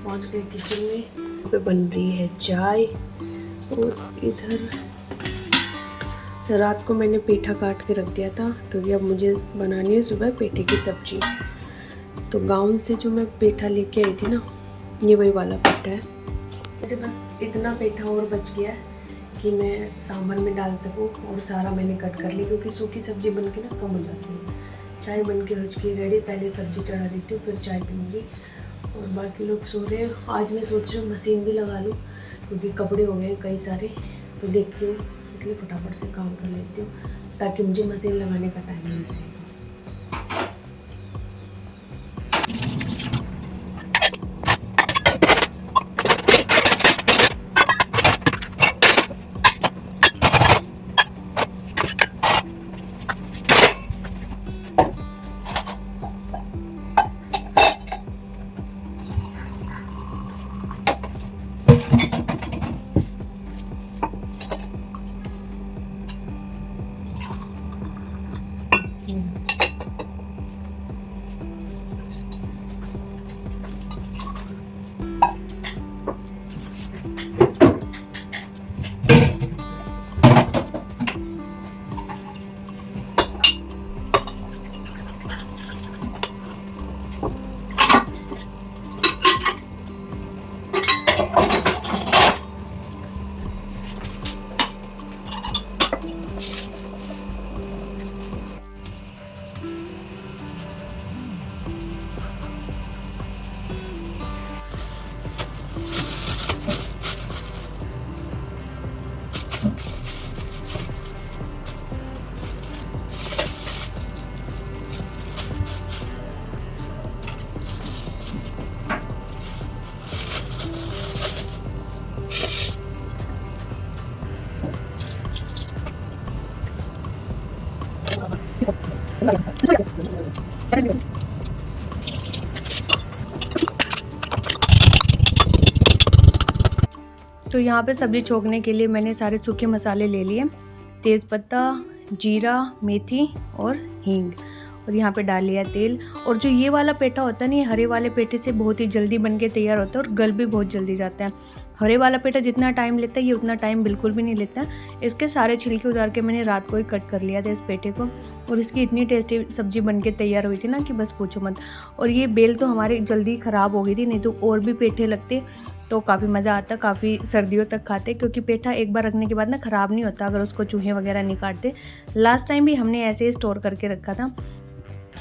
पहुंच गए किचन में। पे बन रही है चाय और इधर रात को मैंने पेठा काट के रख दिया था क्योंकि अब मुझे बनानी है सुबह पेठे की सब्जी। तो गाँव से जो मैं पेठा लेके आई थी ना, ये वही वाला पेठा है। ऐसे बस इतना पेठा और बच गया है कि मैं सांभर में डाल सकूँ, और सारा मैंने कट कर ली क्योंकि सूखी सब्जी बन के ना कम हो जाती है। चाय बन के हो चुकी है रेडी, पहले सब्जी चढ़ा देती हूँ फिर चाय पीऊँगी। और बाकी लोग सो रहे हैं। आज मैं सोच रही हूँ मशीन भी लगा लूँ क्योंकि कपड़े हो गए कई सारे, तो देखती हूँ, इसलिए फटाफट से काम कर लेती हूँ ताकि मुझे मशीन लगाने का टाइम मिल जाए। तो यहाँ पे सब्ज़ी छोंकने के लिए मैंने सारे सूखे मसाले ले लिए, तेज़पत्ता, जीरा, मेथी और हींग, और यहाँ पे डाल लिया तेल। और जो ये वाला पेठा होता है ना, ये हरे वाले पेठे से बहुत ही जल्दी बन के तैयार होता है और गल भी बहुत जल्दी जाता है। हरे वाला पेठा जितना टाइम लेता है ये उतना टाइम बिल्कुल भी नहीं लेता है। इसके सारे छिलके उतार के मैंने रात को ही कट कर लिया था इस पेठे को, और इसकी इतनी टेस्टी सब्ज़ी बन के तैयार हुई थी ना कि बस पूछो मत। और ये बेल तो हमारे जल्दी ख़राब हो गई थी, नहीं तो और भी पेठे लगते तो काफ़ी मज़ा आता, काफ़ी सर्दियों तक खाते, क्योंकि पेठा एक बार रखने के बाद ना ख़राब नहीं होता अगर उसको चूहे वगैरह नहीं काटते। लास्ट टाइम भी हमने ऐसे ही स्टोर करके रखा था।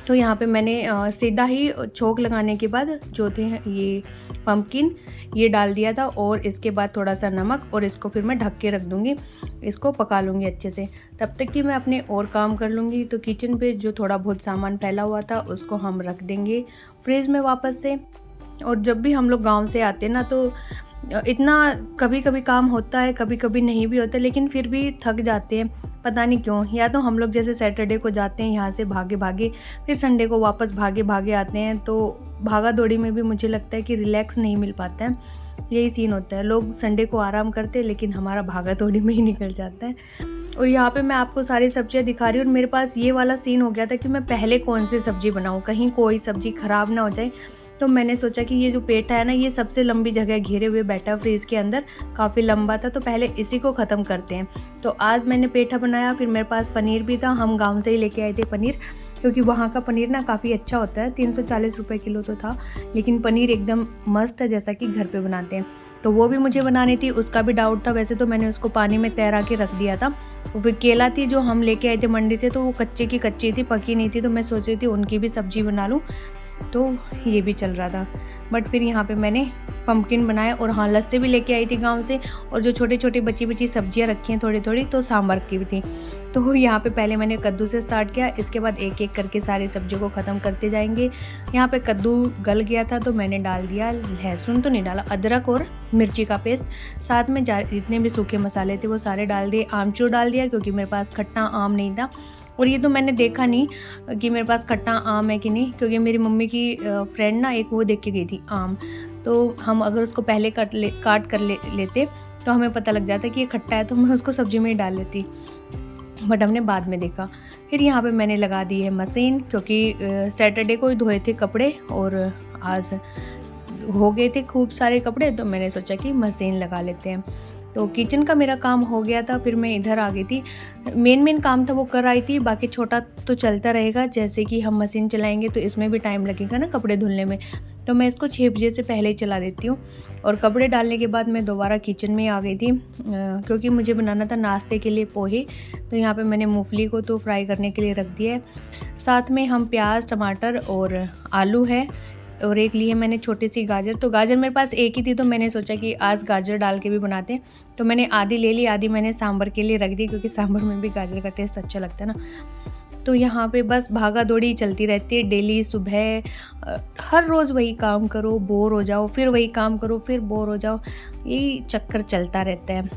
तो यहाँ पे मैंने सीधा ही छोंक लगाने के बाद जो थे ये पम्पकिन ये डाल दिया था, और इसके बाद थोड़ा सा नमक, और इसको फिर मैं ढक के रख दूँगी, इसको पका लूँगी अच्छे से। तब तक कि मैं अपने और काम कर लूँगी। तो किचन पे जो थोड़ा बहुत सामान फैला हुआ था उसको हम रख देंगे फ्रिज में वापस से। और जब भी हम लोग गांव से आते हैं ना, तो इतना कभी कभी काम होता है, कभी कभी नहीं भी होता, लेकिन फिर भी थक जाते हैं, पता नहीं क्यों। या तो हम लोग जैसे सैटरडे को जाते हैं यहाँ से भागे भागे, फिर संडे को वापस भागे भागे आते हैं, तो भागा दौड़ी में भी मुझे लगता है कि रिलैक्स नहीं मिल पाता है। यही सीन होता है, लोग संडे को आराम करते हैं लेकिन हमारा भागा दौड़ी में ही निकल जाता है। और यहाँ पे मैं आपको सारी सब्जियाँ दिखा रही हूँ, और मेरे पास ये वाला सीन हो गया था कि मैं पहले कौन सी सब्ज़ी बनाऊँ, कहीं कोई सब्ज़ी ख़राब ना हो जाए। तो मैंने सोचा कि ये जो पेठा है ना, ये सबसे लंबी जगह घेरे हुए बैठा फ्रीज के अंदर, काफ़ी लंबा था, तो पहले इसी को ख़त्म करते हैं। तो आज मैंने पेठा बनाया। फिर मेरे पास पनीर भी था, हम गांव से ही लेके आए थे पनीर, क्योंकि वहाँ का पनीर ना काफ़ी अच्छा होता है। 340 रुपये किलो तो था, लेकिन पनीर एकदम मस्त है जैसा कि घर पे बनाते हैं। तो वो भी मुझे बनानी थी, उसका भी डाउट था। वैसे तो मैंने उसको पानी में तैरा के रख दिया था। फिर केला थी जो हम लेके आए थे मंडी से, तो वो कच्चे की कच्ची थी, पकी नहीं थी, तो मैं सोच रही थी उनकी भी सब्ज़ी बना लूँ, तो ये भी चल रहा था। बट फिर यहाँ पे मैंने पम्पकिन बनाया, और हाँ लस्सी भी लेके आई थी गांव से, और जो छोटी छोटी बची बची सब्जियाँ रखी हैं थोड़ी थोड़ी, तो सांभर की भी थी। तो यहाँ पे पहले मैंने कद्दू से स्टार्ट किया, इसके बाद एक एक करके सारी सब्जियों को ख़त्म करते जाएंगे। यहाँ पे कद्दू गल गया था तो मैंने डाल दिया, लहसुन तो नहीं डाला, अदरक और मिर्ची का पेस्ट, साथ में जितने भी सूखे मसाले थे वो सारे डाल दिए। आमचूर डाल दिया क्योंकि मेरे पास खट्टा आम नहीं था, और ये तो मैंने देखा नहीं कि मेरे पास खट्टा आम है कि नहीं, क्योंकि मेरी मम्मी की फ्रेंड ना एक वो देख के गई थी आम, तो हम अगर उसको पहले काट कर लेते तो हमें पता लग जाता कि ये खट्टा है, तो मैं उसको सब्जी में ही डाल लेती, बट हमने बाद में देखा। फिर यहाँ पे मैंने लगा दी है मशीन, क्योंकि सैटरडे को ही धोए थे कपड़े, और आज हो गए थे खूब सारे कपड़े, तो मैंने सोचा कि मशीन लगा लेते हैं। तो किचन का मेरा काम हो गया था, फिर मैं इधर आ गई थी। मेन काम था वो कर आई थी, बाकी छोटा तो चलता रहेगा। जैसे कि हम मशीन चलाएंगे तो इसमें भी टाइम लगेगा ना कपड़े धुलने में, तो मैं इसको 6 बजे से पहले ही चला देती हूँ। और कपड़े डालने के बाद मैं दोबारा किचन में आ गई थी, क्योंकि मुझे बनाना था नाश्ते के लिए पोहे। तो यहाँ पे मैंने मूंगफली को तो फ्राई करने के लिए रख दिया है। साथ में हम प्याज, टमाटर और आलू है, और एक लिए मैंने छोटी सी गाजर। तो गाजर मेरे पास एक ही थी, तो मैंने सोचा कि आज गाजर डाल के भी बनाते हैं। तो मैंने आधी ले ली, आधी मैंने सांभर के लिए रख दी, क्योंकि सांभर में भी गाजर का टेस्ट अच्छा लगता है ना। तो यहाँ पे बस भागा दौड़ी चलती रहती है डेली। सुबह हर रोज़ वही काम करो, बोर हो जाओ, फिर वही काम करो, फिर बोर हो जाओ, यही चक्कर चलता रहता है।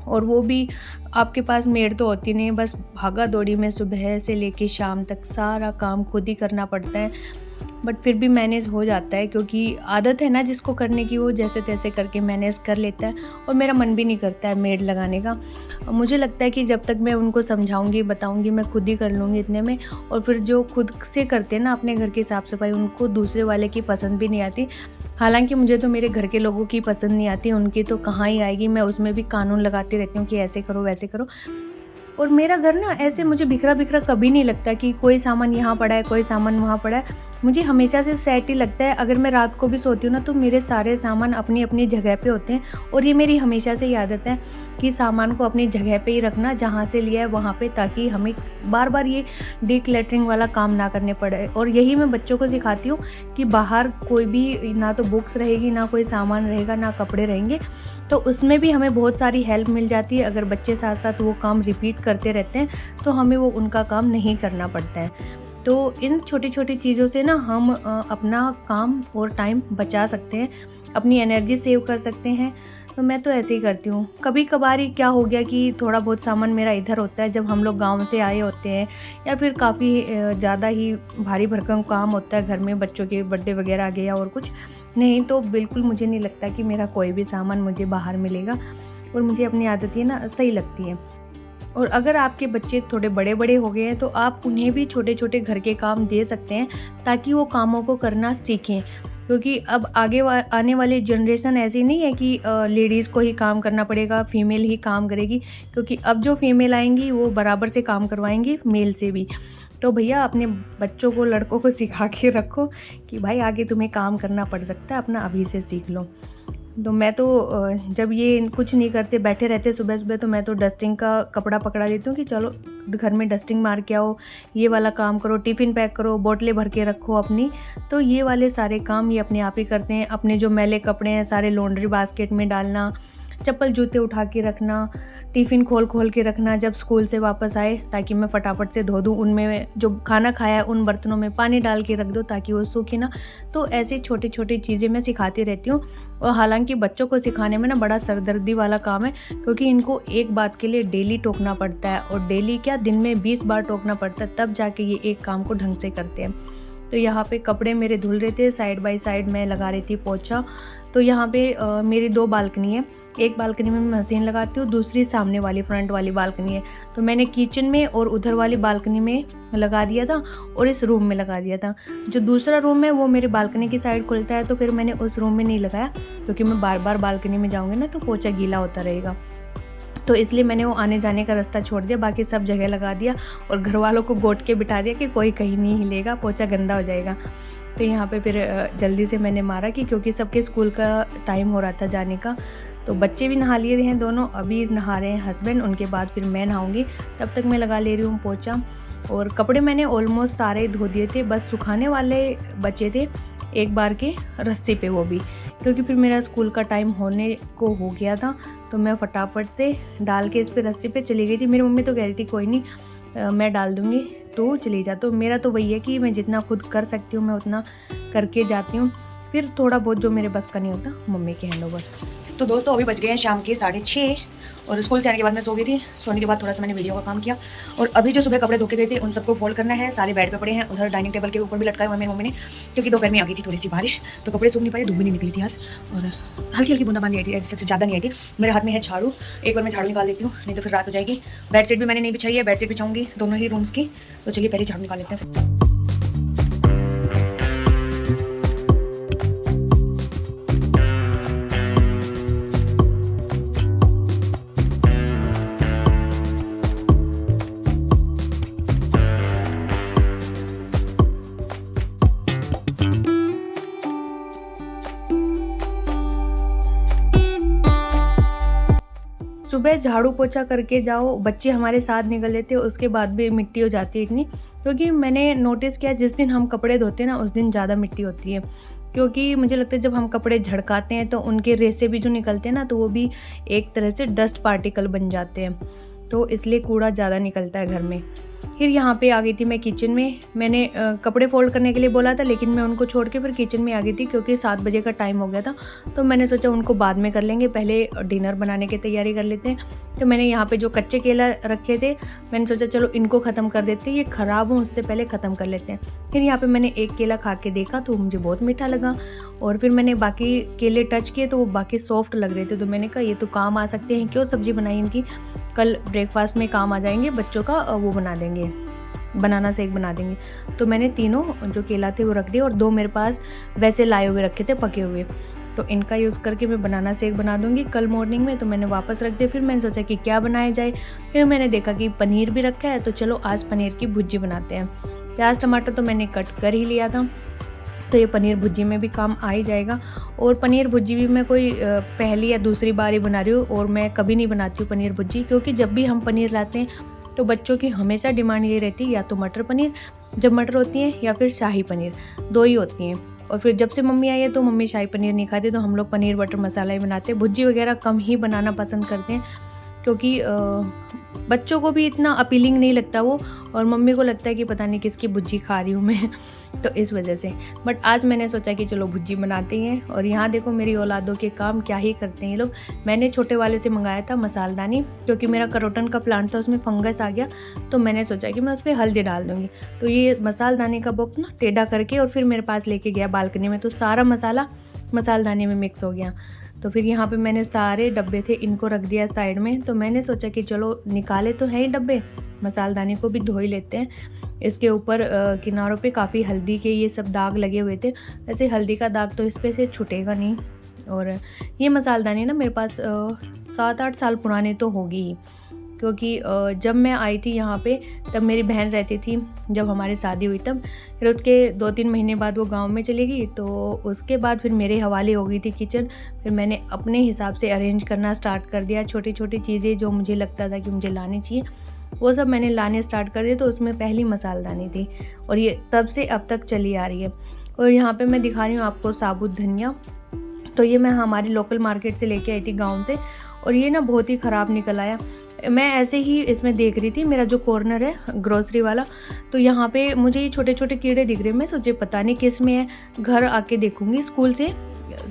और वो भी आपके पास मेड तो होती नहीं है, बस भागा दौड़ी में सुबह से लेके शाम तक सारा काम खुद ही करना पड़ता है। बट फिर भी मैनेज हो जाता है, क्योंकि आदत है ना जिसको करने की, वो जैसे तैसे करके मैनेज कर लेता है। और मेरा मन भी नहीं करता है मेड लगाने का। मुझे लगता है कि जब तक मैं उनको समझाऊंगी, बताऊंगी, मैं खुद ही कर लूँगी इतने में। और फिर जो खुद से करते हैं ना अपने घर की साफ़ सफाई, उनको दूसरे वाले की पसंद भी नहीं आती। हालांकि मुझे तो मेरे घर के लोगों की पसंद नहीं आती, उनकी तो कहाँ ही आएगी। मैं उसमें भी कानून लगाती रहती हूँ कि ऐसे करो वैसे करो। और मेरा घर ना ऐसे मुझे बिखरा बिखरा कभी नहीं लगता कि कोई सामान यहाँ पड़ा है, कोई सामान वहाँ पड़ा है। मुझे हमेशा से सेट ही लगता है। अगर मैं रात को भी सोती हूँ ना, तो मेरे सारे सामान अपनी अपनी जगह पे होते हैं। और ये मेरी हमेशा से आदत है कि सामान को अपनी जगह पे ही रखना, जहाँ से लिया है वहाँ पे, ताकि हमें बार बार ये डिक्लटरिंग वाला काम ना करने पड़े। और यही मैं बच्चों को सिखाती हूँ कि बाहर कोई भी ना तो बुक्स रहेगी, ना कोई सामान रहेगा, ना कपड़े रहेंगे। तो उसमें भी हमें बहुत सारी हेल्प मिल जाती है। अगर बच्चे साथ साथ वो काम रिपीट करते रहते हैं, तो हमें वो उनका काम नहीं करना पड़ता है। तो इन छोटी छोटी चीज़ों से ना हम अपना काम और टाइम बचा सकते हैं, अपनी एनर्जी सेव कर सकते हैं। तो मैं तो ऐसे ही करती हूँ। कभी कभार ही क्या हो गया कि थोड़ा बहुत सामान मेरा इधर होता है, जब हम लोग गांव से आए होते हैं, या फिर काफ़ी ज़्यादा ही भारी भरकम काम होता है घर में, बच्चों के बर्थडे वगैरह आ गया और कुछ नहीं, तो बिल्कुल मुझे नहीं लगता कि मेरा कोई भी सामान मुझे बाहर मिलेगा। और मुझे अपनी आदत ये ना सही लगती है। और अगर आपके बच्चे थोड़े बड़े बड़े हो गए हैं, तो आप उन्हें भी छोटे छोटे घर के काम दे सकते हैं, ताकि वो कामों को करना सीखें। क्योंकि अब आगे आने वाली जनरेशन ऐसी नहीं है कि लेडीज़ को ही काम करना पड़ेगा, फीमेल ही काम करेगी। क्योंकि अब जो फीमेल आएंगी वो बराबर से काम करवाएंगी मेल से भी। तो भैया अपने बच्चों को, लड़कों को सिखा के रखो कि भाई आगे तुम्हें काम करना पड़ सकता है, अपना अभी से सीख लो। तो मैं तो जब ये कुछ नहीं करते, बैठे रहते सुबह सुबह, तो मैं तो डस्टिंग का कपड़ा पकड़ा लेती हूँ कि चलो घर में डस्टिंग मार के आओ, ये वाला काम करो, टिफ़िन पैक करो, बोतलें भर के रखो अपनी। तो ये वाले सारे काम ये अपने आप ही करते हैं। अपने जो मैले कपड़े हैं सारे लॉन्ड्री बास्केट में डालना, चप्पल जूते उठा के रखना, टिफ़िन खोल के रखना जब स्कूल से वापस आए, ताकि मैं फटाफट से धो दूँ। उनमें जो खाना खाया है उन बर्तनों में पानी डाल के रख दो, ताकि वो सूखे ना। तो ऐसी छोटी छोटी चीज़ें मैं सिखाती रहती हूँ। और हालांकि बच्चों को सिखाने में ना बड़ा सरदर्दी वाला काम है, क्योंकि इनको एक बात के लिए डेली टोकना पड़ता है, और डेली क्या, दिन में 20 बार टोकना पड़ता है, तब जाके ये एक काम को ढंग से करते हैं। तो यहाँ पे कपड़े मेरे धुल रहे थे, साइड बाय साइड मैं लगा रही थी पोछा। तो यहाँ पे मेरी 2 बालकनी है। एक बालकनी में मैं मशीन लगाती हूँ, दूसरी सामने वाली फ्रंट वाली बालकनी है। तो मैंने किचन में और उधर वाली बालकनी में लगा दिया था, और इस रूम में लगा दिया था। जो दूसरा रूम है वो मेरे बालकनी की साइड खुलता है, तो फिर मैंने उस रूम में नहीं लगाया, क्योंकि मैं बार बार बालकनी में जाऊँगी ना तो पोछा गीला होता रहेगा। तो इसलिए मैंने वो आने जाने का रास्ता छोड़ दिया, बाकी सब जगह लगा दिया। और घर वालों को गोट के बिठा दिया कि कोई कहीं नहीं हिलेगा, पोछा गंदा हो जाएगा। तो यहाँ पे फिर जल्दी से मैंने मारा कि क्योंकि सबके स्कूल का टाइम हो रहा था जाने का। तो बच्चे भी नहा लिए हैं दोनों, अभी नहा रहे हैं हस्बैंड, उनके बाद फिर मैं नहाऊंगी। तब तक मैं लगा ले रही हूँ पोछा। और कपड़े मैंने ऑलमोस्ट सारे धो दिए थे, बस सुखाने वाले बचे थे एक बार के रस्सी पे, वो भी क्योंकि फिर मेरा स्कूल का टाइम होने को हो गया था। तो मैं फटाफट से डाल के इस पर रस्सी पे चली गई थी। मेरी मम्मी तो कह रही थी कोई नहीं मैं डाल दूँगी, तो चली जा। तो मेरा तो वही है कि मैं जितना खुद कर सकती हूँ मैं उतना करके जाती हूँ, फिर थोड़ा बहुत जो मेरे बस का नहीं होता मम्मी के हैंड ओवर। तो दोस्तों अभी बज गए हैं शाम के 6:30, और स्कूल से आने के बाद मैं सो गई थी। सोने के बाद थोड़ा सा मैंने वीडियो का काम किया, और अभी जो सुबह कपड़े धो के गए थे उन सबको फोल्ड करना है। सारे बेड पे पड़े हैं, उधर डाइनिंग टेबल के ऊपर भी लटकाए हुए मेरी मम्मी ने, क्योंकि दोपहर में आ गई थी थोड़ी सी बारिश, तो कपड़े सूख नहीं पाए, धूप भी नहीं निकली थी आज, और हल्की हल्की बूंदाबांदी आई थी, ऐसे ज़्यादा नहीं आई थी। मेरे हाथ में है झाड़ू, एक बार मैं झाड़ू निकाल देती हूँ, नहीं तो फिर रात हो जाएगी। बेडशीट भी मैंने नहीं बिछाई है, बेडशीट बिछाऊंगी दोनों ही रूम्स की। तो चलिए पहले झाड़ू निकाल लेते हैं। सुबह झाड़ू पोछा करके जाओ, बच्चे हमारे साथ निकल लेते हैं, उसके बाद भी मिट्टी हो जाती है इतनी। क्योंकि मैंने नोटिस किया जिस दिन हम कपड़े धोते हैं ना उस दिन ज़्यादा मिट्टी होती है। क्योंकि मुझे लगता है जब हम कपड़े झड़काते हैं तो उनके रेसे भी जो निकलते हैं ना तो वो भी एक तरह से डस्ट पार्टिकल बन जाते हैं, तो इसलिए कूड़ा ज़्यादा निकलता है घर में। फिर यहाँ पे आ गई थी मैं किचन में। मैंने कपड़े फोल्ड करने के लिए बोला था, लेकिन मैं उनको छोड़ के फिर किचन में आ गई थी क्योंकि 7 बजे का टाइम हो गया था। तो मैंने सोचा उनको बाद में कर लेंगे, पहले डिनर बनाने की तैयारी कर लेते हैं। तो मैंने यहाँ पे जो कच्चे केला रखे थे मैंने सोचा चलो इनको ख़त्म कर देते हैं, ये ख़राब हो उससे पहले ख़त्म कर लेते हैं। फिर यहाँ पे मैंने एक केला खा के देखा तो मुझे बहुत मीठा लगा, और फिर मैंने बाकी केले टच किए तो वो बाकी सॉफ्ट लग रहे थे। तो मैंने कहा ये तो काम आ सकते हैं, क्यों सब्ज़ी बनाई इनकी, कल ब्रेकफास्ट में काम आ जाएंगे, बच्चों का वो बना देंगे, बनाना शेक बना देंगे। तो मैंने तीनों जो केला थे वो रख दिए, और 2 मेरे पास वैसे लाए हुए रखे थे पके हुए, तो इनका यूज़ करके मैं बनाना शेक बना दूंगी कल मॉर्निंग में। तो मैंने वापस रख दिया। फिर मैंने सोचा कि क्या बनाया जाए, फिर मैंने देखा कि पनीर भी रखा है, तो चलो आज पनीर की भुर्जी बनाते हैं। प्याज टमाटर तो मैंने कट कर ही लिया था, तो ये पनीर भुर्जी में भी काम आ ही जाएगा। और पनीर भुर्जी भी मैं कोई पहली या दूसरी बार ही बना रही हूँ, और मैं कभी नहीं बनाती हूँ पनीर भुर्जी, क्योंकि जब भी हम पनीर लाते हैं तो बच्चों की हमेशा डिमांड ये रहती है या तो मटर पनीर जब मटर होती हैं, या फिर शाही पनीर, 2 ही होती हैं। और फिर जब से मम्मी आई है तो मम्मी शाही पनीर नहीं खाती, तो हम लोग पनीर बटर मसाला ही बनाते हैं। भुर्जी वगैरह कम ही बनाना पसंद करते हैं, क्योंकि बच्चों को भी इतना अपीलिंग नहीं लगता वो, और मम्मी को लगता है कि पता नहीं किसकी भुर्जी खा रही हूँ मैं तो इस वजह से। बट आज मैंने सोचा कि चलो भुर्जी बनाते हैं। और यहाँ देखो मेरी औलादों के काम क्या ही करते हैं ये लोग। मैंने छोटे वाले से मंगाया था मसालदानी, क्योंकि मेरा करोटन का प्लांट था उसमें फंगस आ गया, तो मैंने सोचा कि मैं उस पर हल्दी डाल दूँगी। तो ये मसालदानी का बॉक्स ना टेढ़ा करके और फिर मेरे पास लेके गया बालकनी में, तो सारा मसाला मसालदानी में मिक्स हो गया। तो फिर यहाँ पे मैंने सारे डब्बे थे इनको रख दिया साइड में। तो मैंने सोचा कि चलो निकाले तो है ही डब्बे, मसालदानी को भी धो ही लेते हैं। इसके ऊपर किनारों पे काफ़ी हल्दी के ये सब दाग लगे हुए थे, वैसे हल्दी का दाग तो इस पे से छूटेगा नहीं। और ये मसालदानी ना मेरे पास 7-8 साल पुराने तो होगी ही, क्योंकि जब मैं आई थी यहाँ पे तब मेरी बहन रहती थी, जब हमारी शादी हुई तब। फिर उसके 2-3 महीने बाद वो गांव में चली गई, तो उसके बाद फिर मेरे हवाले हो गई थी किचन। फिर मैंने अपने हिसाब से अरेंज करना स्टार्ट कर दिया, छोटी छोटी चीज़ें जो मुझे लगता था कि मुझे लानी चाहिए वो सब मैंने लाने स्टार्ट कर दिए। तो उसमें पहली मसालदानी थी, और ये तब से अब तक चली आ रही है। और यहाँ पे मैं दिखा रही हूँ आपको साबुत धनिया। तो ये मैं हमारी लोकल मार्केट से लेके आई थी गांव से, और ये ना बहुत ही ख़राब निकल आया। मैं ऐसे ही इसमें देख रही थी, मेरा जो कॉर्नर है ग्रोसरी वाला, तो यहाँ पे मुझे ये छोटे छोटे कीड़े दिख रहे हैं। मैं सोचे पता नहीं किस में है, घर आके देखूँगी स्कूल से।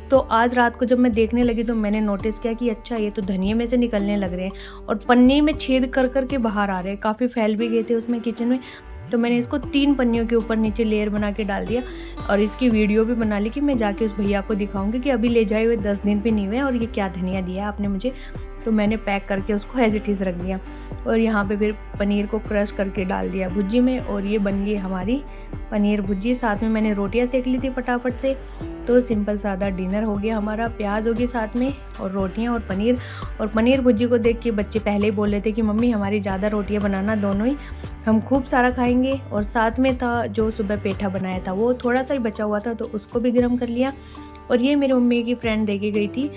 तो आज रात को जब मैं देखने लगी तो मैंने नोटिस किया कि अच्छा ये तो धनिये में से निकलने लग रहे हैं, और पन्नी में छेद कर कर के बाहर आ रहे हैं, काफ़ी फैल भी गए थे उसमें किचन में। तो मैंने इसको 3 पन्नियों के ऊपर नीचे लेयर बना के डाल दिया, और इसकी वीडियो भी बना ली कि मैं जाके उस भैया को दिखाऊंगी कि अभी ले जाए हुए 10 दिन भी नहीं हुए और ये क्या धनिया दिया आपने मुझे। तो मैंने पैक करके उसको एज इट इज़ रख दिया, और यहाँ पे फिर पनीर को क्रश करके डाल दिया भुर्जी में, और ये बन गई हमारी पनीर भुर्जी। साथ में मैंने रोटियाँ सेक ली थी फटाफट से। तो सिंपल सादा डिनर हो गया हमारा, प्याज होगी साथ में और रोटियाँ और पनीर। और पनीर भुर्जी को देख के बच्चे पहले ही बोल रहे थे कि मम्मी हमारी ज़्यादा रोटियाँ बनाना, दोनों ही हम खूब सारा खाएंगे। और साथ में था जो सुबह पेठा बनाया था, वो थोड़ा सा ही बचा हुआ था, तो उसको भी गर्म कर लिया। और ये मेरी मम्मी की फ्रेंड दे के गई थी,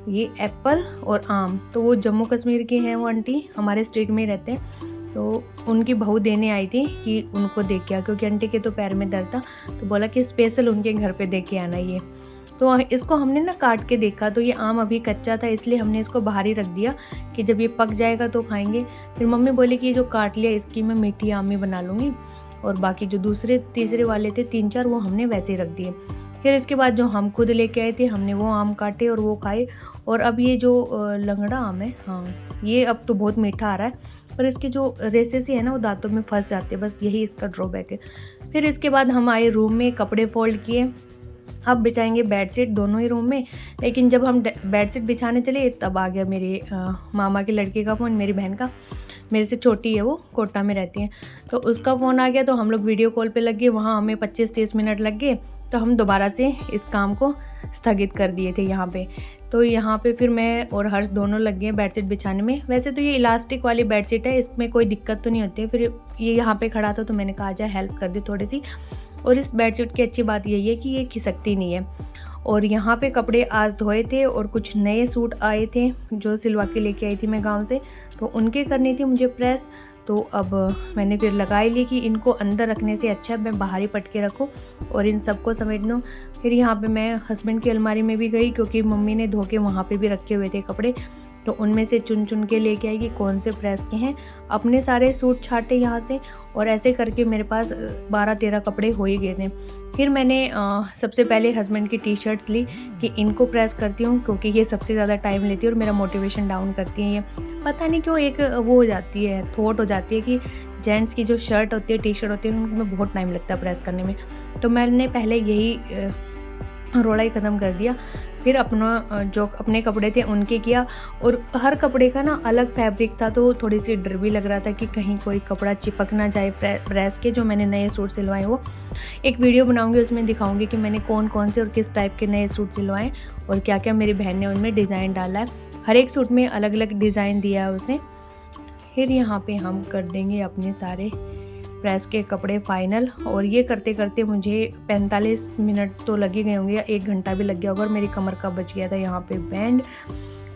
ये एप्पल और आम। तो वो जम्मू कश्मीर के हैं, वो आंटी हमारे स्ट्रीट में ही रहते हैं। तो उनकी बहू देने आई थी कि उनको दे के आ, क्योंकि आंटी के तो पैर में दर्द था, तो बोला कि स्पेशल उनके घर पे दे के आना ये। तो इसको हमने ना काट के देखा, तो ये आम अभी कच्चा था, इसलिए हमने इसको बाहर ही रख दिया कि जब ये पक जाएगा तो खाएंगे। फिर मम्मी बोली कि ये जो काट लिया इसकी मैं मीठी आम ही बना लूँगी, और बाकी जो दूसरे तीसरे वाले थे 3-4 वो हमने वैसे ही रख दिए। फिर इसके बाद जो हम खुद लेके आए थे हमने वो आम काटे और वो खाए। और अब ये जो लंगड़ा आम है, हाँ ये अब तो बहुत मीठा आ रहा है, पर इसके जो रेसे से है ना वो दांतों में फंस जाते हैं, बस यही इसका ड्रॉबैक है। फिर इसके बाद हम आए रूम में, कपड़े फोल्ड किए। अब बिछाएंगे बेडशीट दोनों ही रूम में, लेकिन जब हम बेडशीट बिछाने चले तब आ गया मेरे मामा के लड़के का फ़ोन, मेरी बहन का, मेरे से छोटी है वो, कोटा में रहती है, तो उसका फ़ोन आ गया। तो हम लोग वीडियो कॉल पे लग गए, वहाँ हमें 25-30 मिनट लग गए, तो हम दोबारा से इस काम को स्थगित कर दिए थे यहाँ पे। तो यहाँ पे फिर मैं और हर्ष दोनों लग गए बेडशीट बिछाने में। वैसे तो ये इलास्टिक वाली बेडशीट है, इसमें कोई दिक्कत तो नहीं होती है। फिर ये यहाँ पे खड़ा था तो मैंने कहा जा हेल्प कर दी थोड़ी सी। और इस बेडशीट की अच्छी बात यही है कि ये खिसकती नहीं है, और यहाँ पे कपड़े आज धोए थे और कुछ नए सूट आए थे जो सिलवा के लेके आई थी मैं गांव से, तो उनके करनी थी मुझे प्रेस। तो अब मैंने फिर लगाई ली कि इनको अंदर रखने से अच्छा मैं बाहर ही पटके रखूँ और इन सबको समेट लूँ। फिर यहाँ पे मैं हस्बैंड की अलमारी में भी गई क्योंकि मम्मी ने धो के वहाँ पे भी रखे हुए थे कपड़े, तो उनमें से चुन चुन के लेके आई कि कौन से प्रेस के हैं। अपने सारे सूट छाटे यहाँ से और ऐसे करके मेरे पास 12-13 कपड़े हो ही गए थे। फिर मैंने सबसे पहले हस्बैंड की टी शर्ट्स ली कि इनको प्रेस करती हूँ क्योंकि ये सबसे ज़्यादा टाइम लेती है और मेरा मोटिवेशन डाउन करती है। ये पता नहीं क्यों एक वो हो जाती है, थॉट हो जाती है कि जेंट्स की जो शर्ट होती है, टी शर्ट होती है, उनमें बहुत टाइम लगता है प्रेस करने में। तो मैंने पहले यही रोड़ा ही ख़त्म कर दिया। फिर अपना जो अपने कपड़े थे उनके किया, और हर कपड़े का ना अलग फैब्रिक था तो थोड़ी सी डर भी लग रहा था कि कहीं कोई कपड़ा चिपक ना जाए प्रेस के। जो मैंने नए सूट सिलवाए वो एक वीडियो बनाऊंगी, उसमें दिखाऊंगी कि मैंने कौन कौन से और किस टाइप के नए सूट सिलवाए और क्या क्या मेरी बहन ने उनमें डिज़ाइन डाला है। हर एक सूट में अलग अलग डिज़ाइन दिया है उसने। फिर यहाँ पे हम कर देंगे अपने सारे प्रेस के कपड़े फाइनल, और ये करते करते मुझे 45 मिनट तो लगे गए होंगे या 1 घंटा भी लग गया होगा और मेरी कमर का बच गया था यहाँ पे बैंड।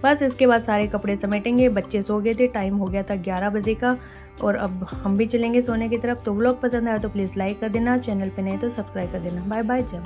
बस इसके बाद सारे कपड़े समेटेंगे। बच्चे सो गए थे, टाइम हो गया था 11 बजे का, और अब हम भी चलेंगे सोने की तरफ। तो व्लॉग पसंद आया तो प्लीज़ लाइक कर देना, चैनल पे नए तो सब्सक्राइब कर देना। बाय बाय, जय माता।